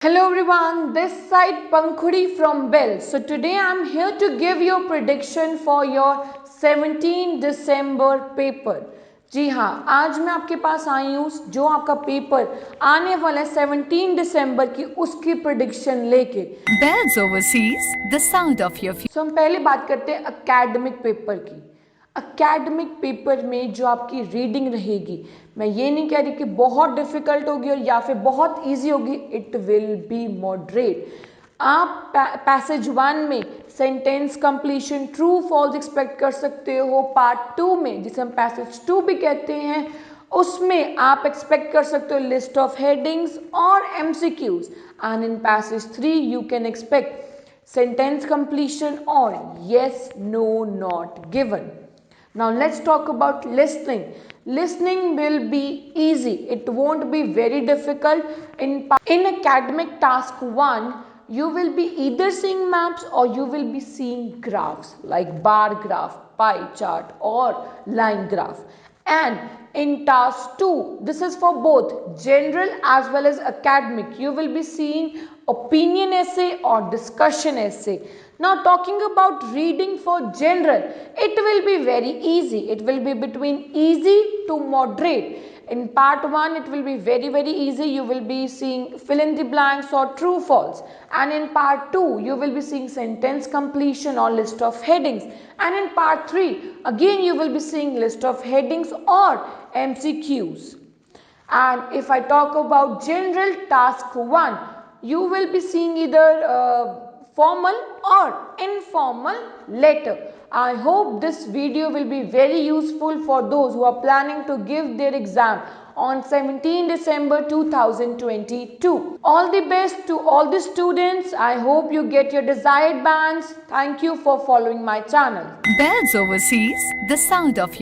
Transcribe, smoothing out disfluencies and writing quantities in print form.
Hello everyone, this side Pankhudi from Bell. So today I'm here to give you a prediction for your 17 December paper. जी हाँ, आज मैं आपके पास आई हूँ जो आपका पेपर आने वाला है 17 दिसंबर की उसकी प्रिडिक्शन लेके। Bells Overseas, the sound of your future. So हम पहले बात करते हैं एकेडमिक पेपर की। एकेडमिक पेपर में जो आपकी रीडिंग रहेगी, मैं ये नहीं कह रही कि बहुत डिफिकल्ट होगी और या फिर बहुत इजी होगी, इट विल बी मॉडरेट। आप पैसेज 1 में sentence completion true false expect कर सकते हो। पार्ट 2 में, जिसे हम पैसेज 2 भी कहते हैं, उसमें आप एक्सपेक्ट कर सकते हो लिस्ट ऑफ हेडिंग्स और MCQs. And in passage 3 you can expect sentence completion or yes, no, not given. Now let's talk about listening. Listening will be easy. It won't be very difficult. In academic task 1, you will be either seeing maps or you will be seeing graphs like bar graph, pie chart or line graph. And in task 2, this is for both general as well as academic, you will be seeing opinion essay or discussion essay. Now talking about reading for general, it will be very easy. It will be between easy to moderate. In part 1 it will be very easy. You will be seeing fill in the blanks or true false, and in part 2 you will be seeing sentence completion or list of headings, and in part 3 again you will be seeing list of headings or MCQs. And if I talk about general task 1, you will be seeing either formal or informal letter. I hope this video will be very useful for those who are planning to give their exam on 17 December 2022. All the best to all the students. I hope you get your desired bands. Thank you for following my channel. Bells Overseas, the sound of